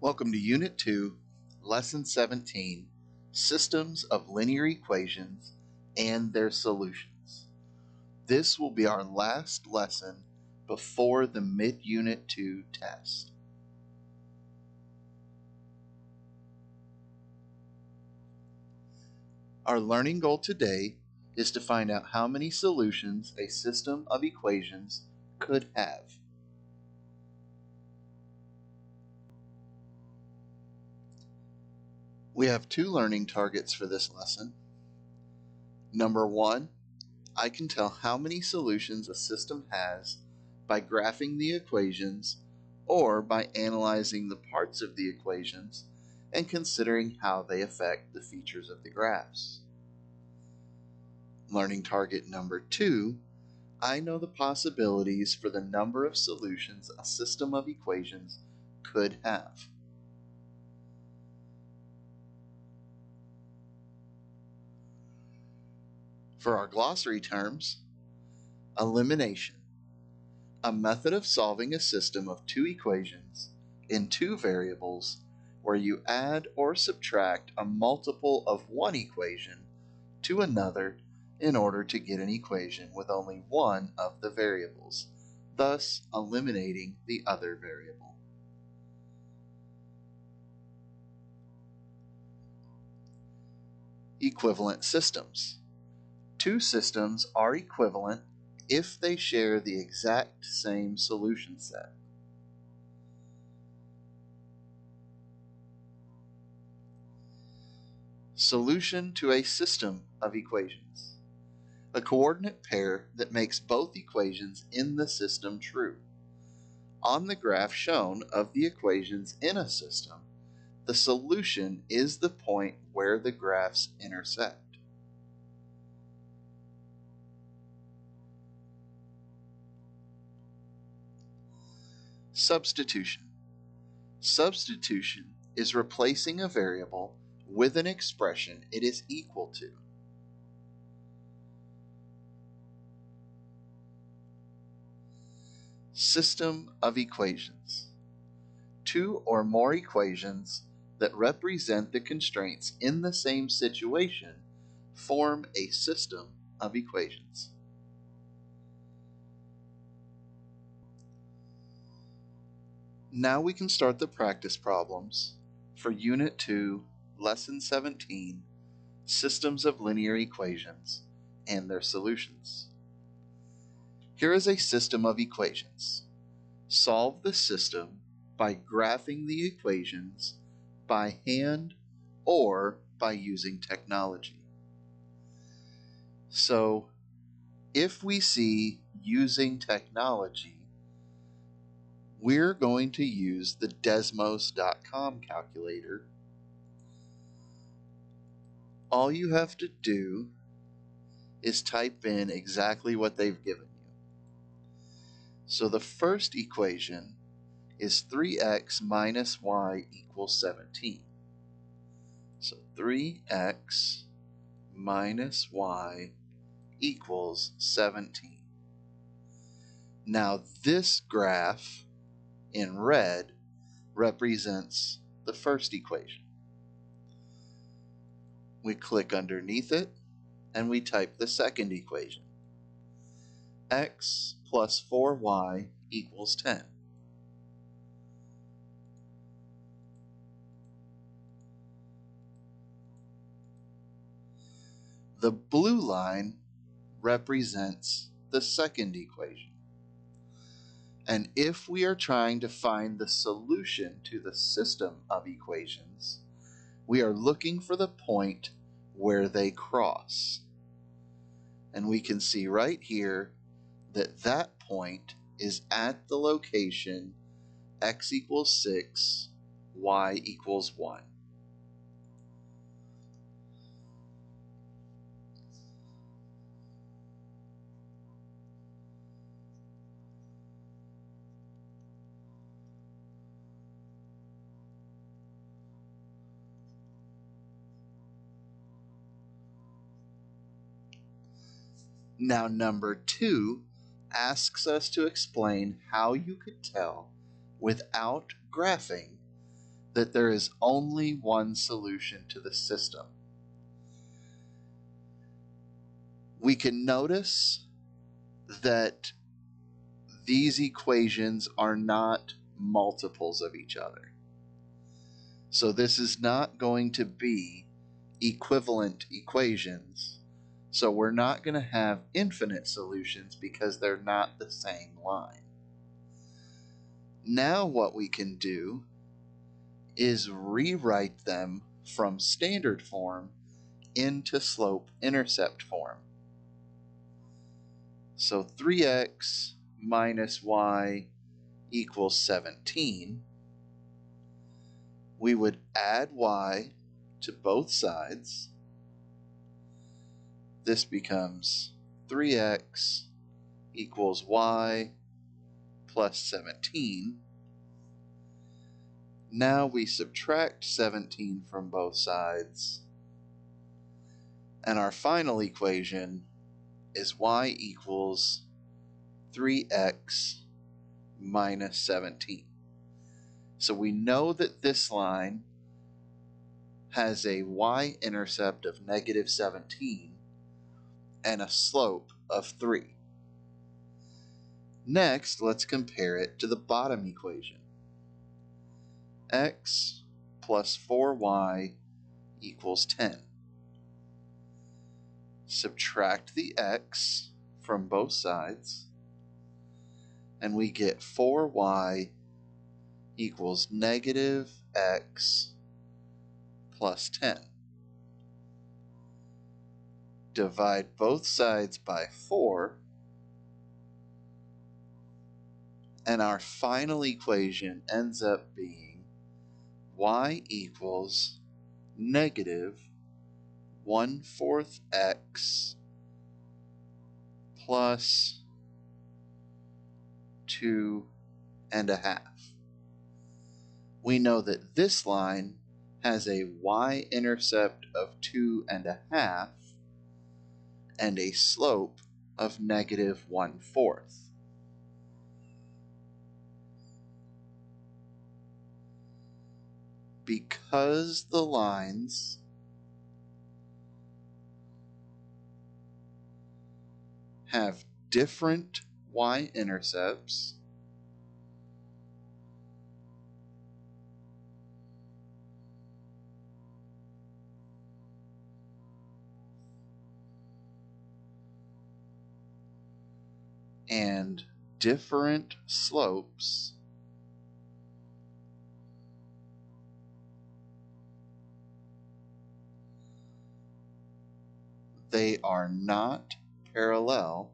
Welcome to Unit 2, Lesson 17, Systems of Linear Equations and Their Solutions. This will be our last lesson before the Mid-Unit 2 test. Our learning goal today is to find out how many solutions a system of equations could have. We have two learning targets for this lesson. Number one, I can tell how many solutions a system has by graphing the equations or by analyzing the parts of the equations and considering how they affect the features of the graphs. Learning target number two, I know the possibilities for the number of solutions a system of equations could have. For our glossary terms, elimination, a method of solving a system of two equations in two variables where you add or subtract a multiple of one equation to another in order to get an equation with only one of the variables, thus eliminating the other variable. Equivalent systems. Two systems are equivalent if they share the exact same solution set. Solution to a system of equations. A coordinate pair that makes both equations in the system true. On the graph shown of the equations in a system, the solution is the point where the graphs intersect. Substitution. Substitution is replacing a variable with an expression it is equal to. System of equations. Two or more equations that represent the constraints in the same situation form a system of equations. Now we can start the practice problems for Unit 2, Lesson 17, Systems of Linear Equations and Their Solutions. Here is a system of equations. Solve the system by graphing the equations by hand or by using technology. So, if we see using technology, we're going to use the Desmos.com calculator. All you have to do is type in exactly what they've given you. So the first equation is 3x minus y equals 17. So 3x minus y equals 17. Now this graph in red represents the first equation. We click underneath it and we type the second equation. X plus 4y equals 10. The blue line represents the second equation. And if we are trying to find the solution to the system of equations, we are looking for the point where they cross. And we can see right here that that point is at the location x equals 6, y equals 1. Now number 2 asks us to explain how you could tell without graphing that there is only one solution to the system. We can notice that these equations are not multiples of each other. So this is not going to be equivalent equations. So we're not going to have infinite solutions because they're not the same line. Now what we can do is rewrite them from standard form into slope-intercept form. So 3x minus y equals 17. We would add y to both sides. This becomes 3x equals y plus 17. Now we subtract 17 from both sides, and our final equation is y equals 3x minus 17. So we know that this line has a y-intercept of negative 17 and a slope of 3. Next, let's compare it to the bottom equation. X plus 4y equals 10. Subtract the x from both sides, and we get 4y equals negative x plus 10. Divide both sides by 4, and our final equation ends up being y equals negative 1/4 x plus 2.5. We know that this line has a y-intercept of 2.5 and a slope of negative 1/4. Because the lines have different y-intercepts, and different slopes, they are not parallel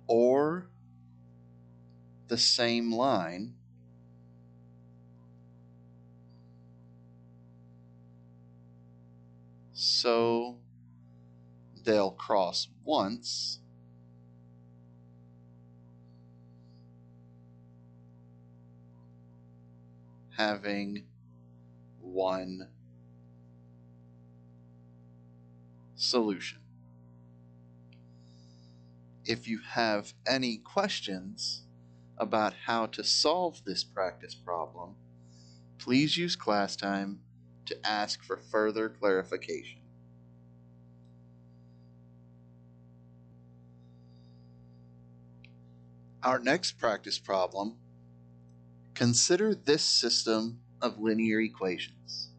or the same line, so they'll cross once having one solution. If you have any questions about how to solve this practice problem, please use class time to ask for further clarification. Our next practice problem: consider this system of linear equations.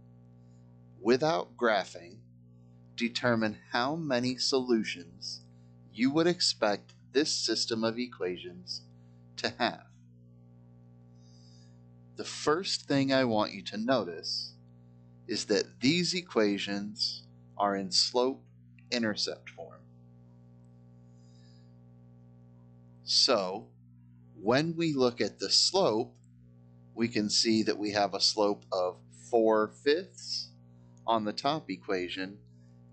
Without graphing, determine how many solutions you would expect this system of equations to have. The first thing I want you to notice is that these equations are in slope-intercept form. So, when we look at the slope, we can see that we have a slope of 4/5 on the top equation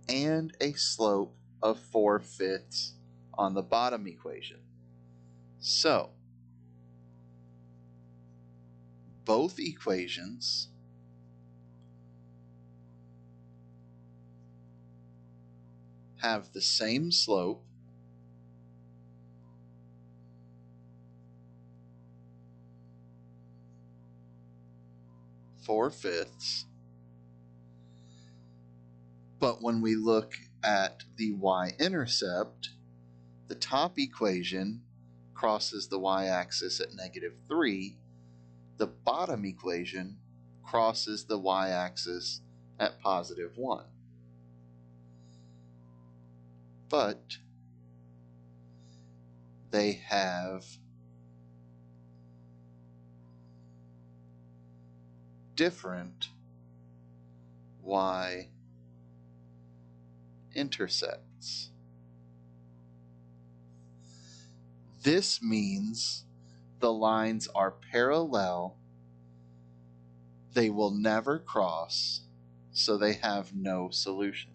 and a slope of 4/5 on the bottom equation. So, both equations have the same slope 4/5. But when we look at the y-intercept, the top equation crosses the y-axis at -3. The bottom equation crosses the y-axis at +1. But they have different y-intercepts. This means the lines are parallel. They will never cross, so they have no solutions.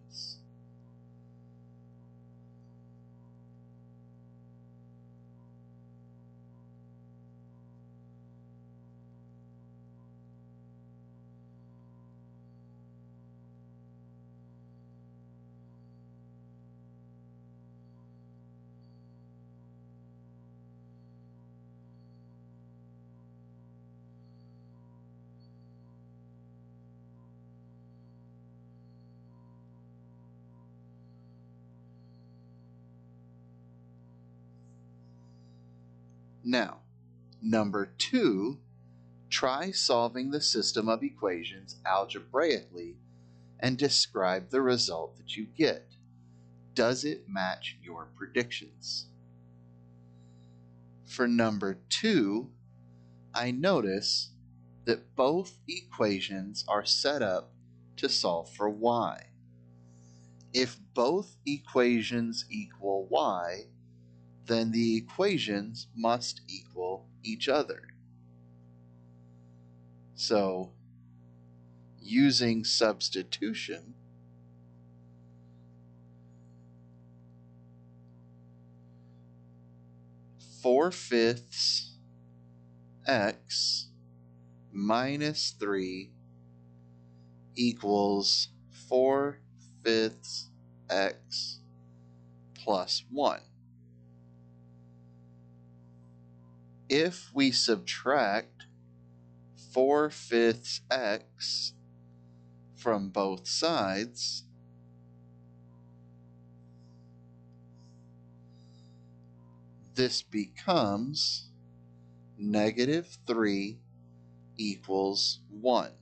Now, number 2, try solving the system of equations algebraically and describe the result that you get. Does it match your predictions? For number 2, I notice that both equations are set up to solve for y. If both equations equal y, then the equations must equal each other. So, using substitution, (4/5) x minus 3 equals 4/5 x plus 1. If we subtract 4/5 x from both sides, this becomes -3 equals 1.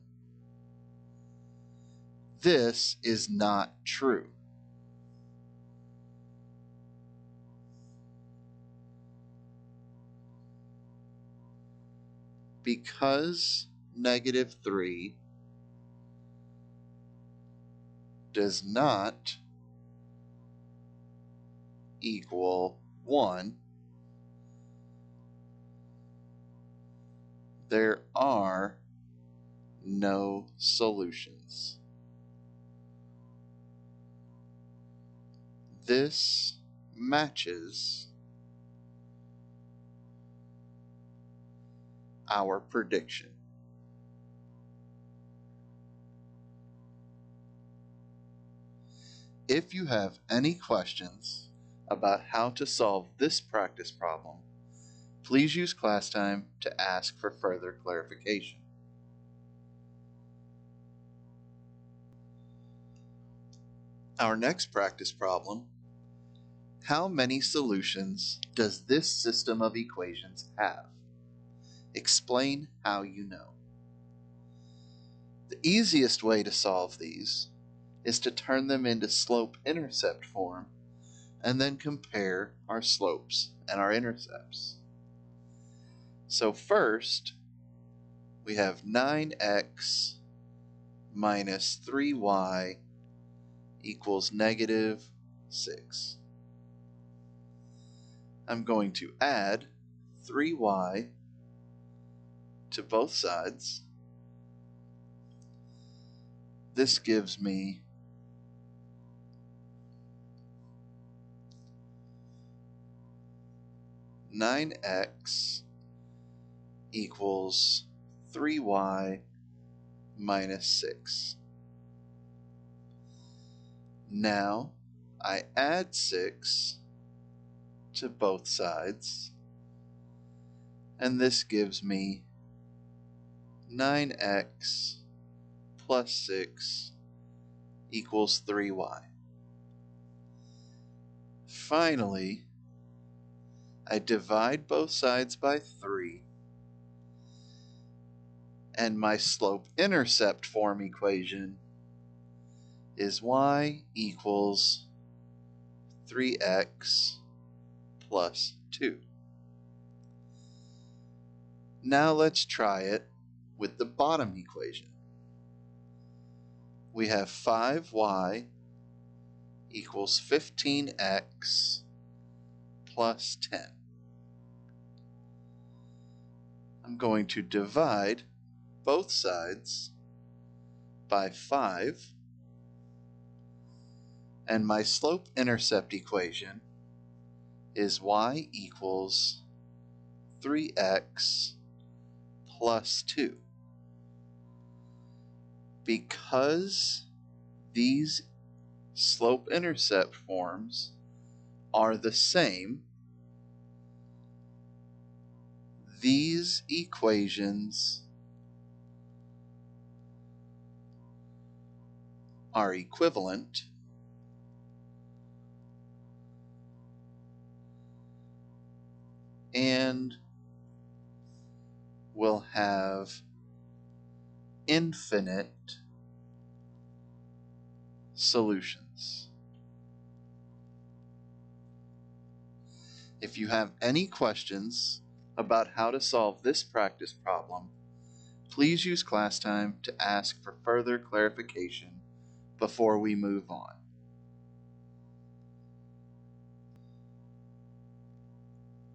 This is not true. Because -3 does not equal 1, there are no solutions. This matches our prediction. If you have any questions about how to solve this practice problem, please use class time to ask for further clarification. Our next practice problem: how many solutions does this system of equations have? Explain how you know. The easiest way to solve these is to turn them into slope-intercept form and then compare our slopes and our intercepts. So first, we have 9x minus 3y equals -6. I'm going to add 3y to both sides. This gives me (9x equals 3y minus 6). Now I add 6 to both sides, and this gives me 9x plus 6 equals 3y. Finally, I divide both sides by 3, and my slope-intercept form equation is y equals 3x plus 2. Now let's try it with the bottom equation. We have 5y equals 15x plus 10. I'm going to divide both sides by 5, and my slope-intercept equation is y equals 3x plus 2. Because these slope-intercept forms are the same, these equations are equivalent, and will have infinite solutions. If you have any questions about how to solve this practice problem, please use class time to ask for further clarification before we move on.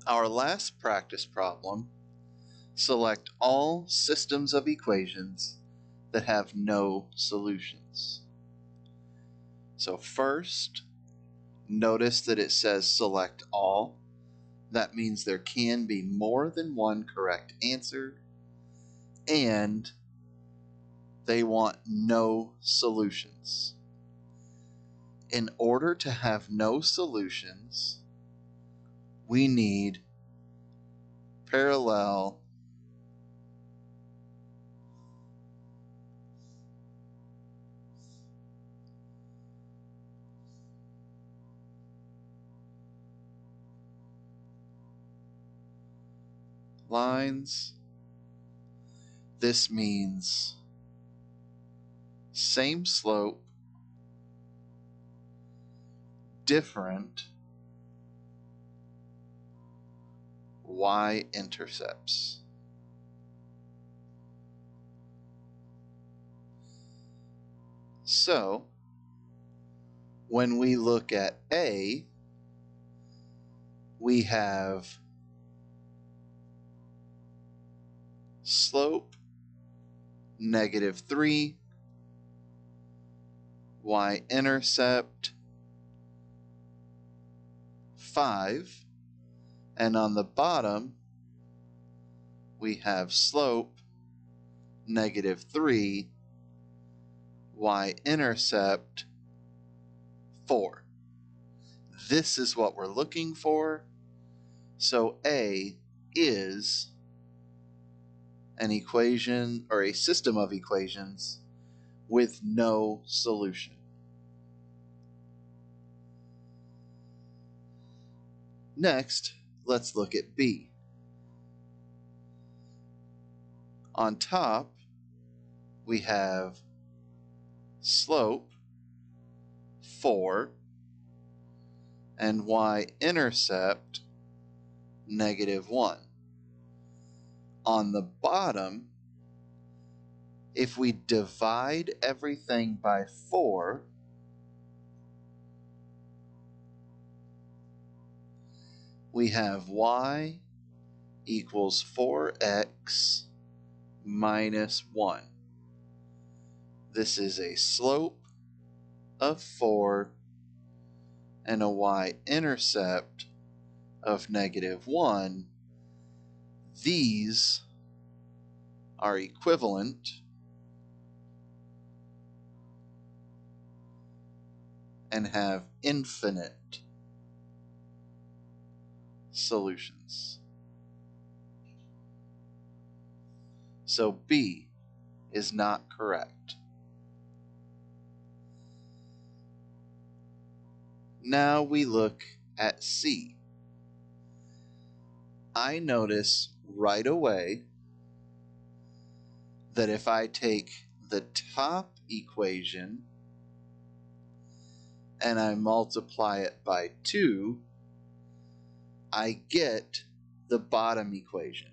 Our last practice problem: select all systems of equations that have no solutions. So first, notice that it says select all. That means there can be more than one correct answer, and they want no solutions. In order to have no solutions, we need parallel lines. This means same slope, different y-intercepts. So, when we look at A, we have slope -3, y-intercept 5, and on the bottom we have slope -3, y-intercept 4. This is what we're looking for, so A is an equation or a system of equations with no solution. Next, let's look at B. On top, we have slope 4 and y-intercept -1. On the bottom, if we divide everything by 4, we have y equals 4x minus 1. This is a slope of 4 and a y-intercept of -1. These are equivalent and have infinite solutions. So B is not correct. Now we look at C. I notice right away that if I take the top equation and I multiply it by 2, I get the bottom equation.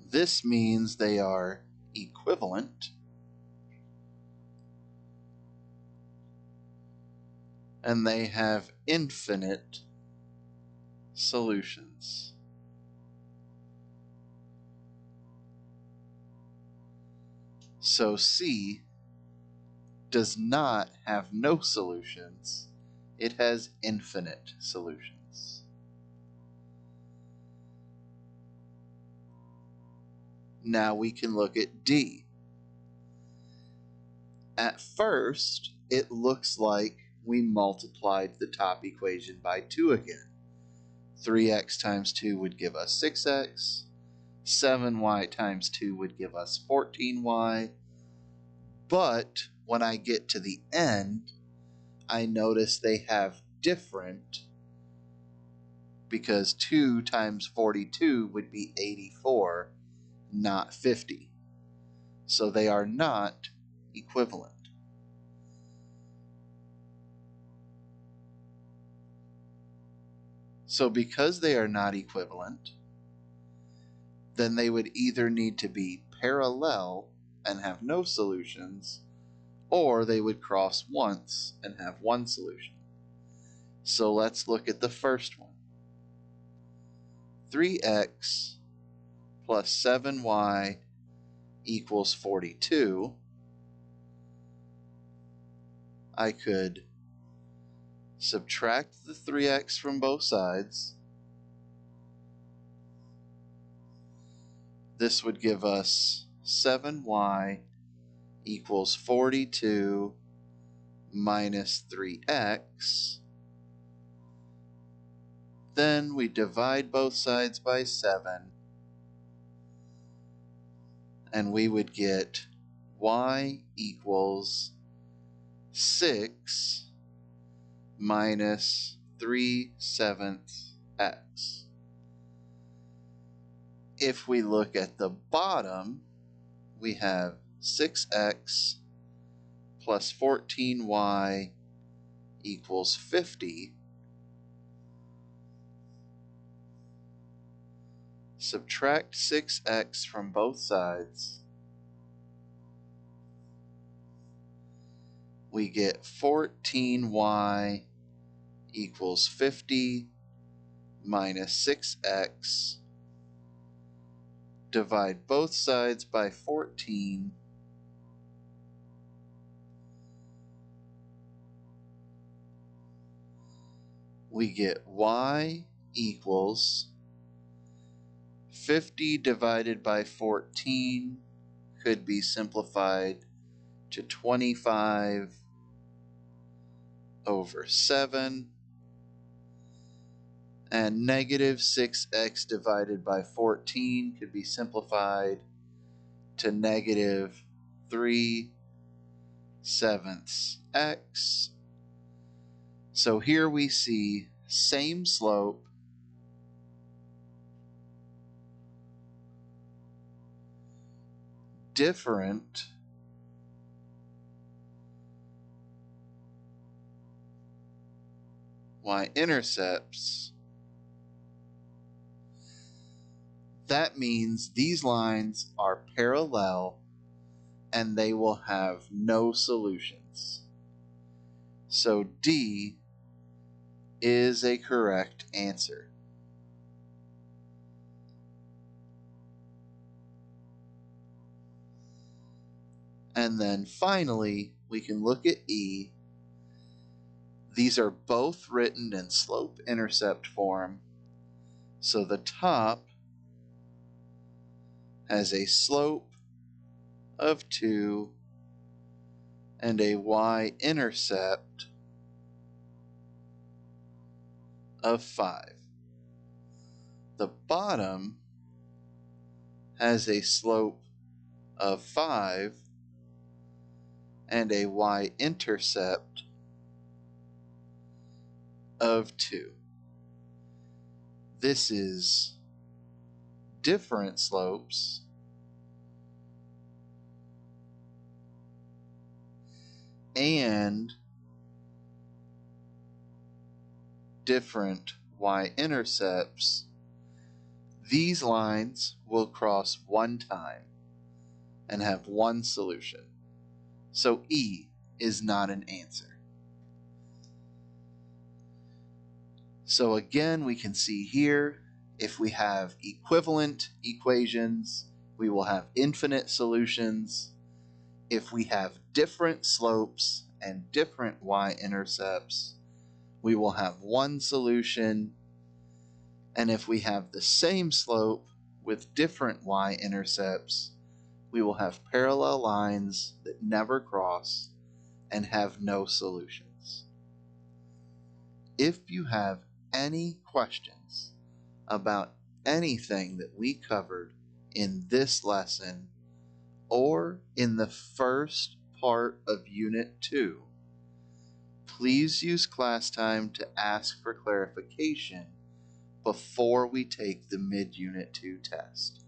This means they are equivalent, and they have infinite solutions. So C does not have no solutions. It has infinite solutions. Now we can look at D. At first, it looks like we multiplied the top equation by 2 again. 3x times 2 would give us 6x. 7y times 2 would give us 14y. But when I get to the end, I notice they have different, because 2 times 42 would be 84, not 50. So they are not equivalent. So because they are not equivalent, then they would either need to be parallel and have no solutions, or they would cross once and have one solution. So let's look at the first one. 3x plus 7y equals 42. I could subtract the 3x from both sides. This would give us 7y equals 42 minus 3x. Then we divide both sides by 7, and we would get y equals 6 minus 3/7 x. If we look at the bottom, we have 6x plus 14y equals 50. Subtract 6x from both sides. We get 14y equals 50 minus 6x. Divide both sides by 14. We get y equals 50 divided by 14 could be simplified to 25 over 7, and negative 6x divided by 14 could be simplified to negative 3/7 x. So here we see same slope, different y-intercepts. That means these lines are parallel and they will have no solutions. So D is a correct answer. And then finally, we can look at E. These are both written in slope-intercept form, so the top has a slope of 2 and a y-intercept of 5. The bottom has a slope of 5 and a y-intercept of 2. This is different slopes and different y-intercepts. These lines will cross one time and have one solution. So E is not an answer. So again, we can see here, if we have equivalent equations, we will have infinite solutions. If we have different slopes and different y-intercepts, we will have one solution. And if we have the same slope with different y-intercepts, we will have parallel lines that never cross and have no solutions. If you have any questions about anything that we covered in this lesson or in the first part of Unit 2, please use class time to ask for clarification before we take the mid-Unit 2 test.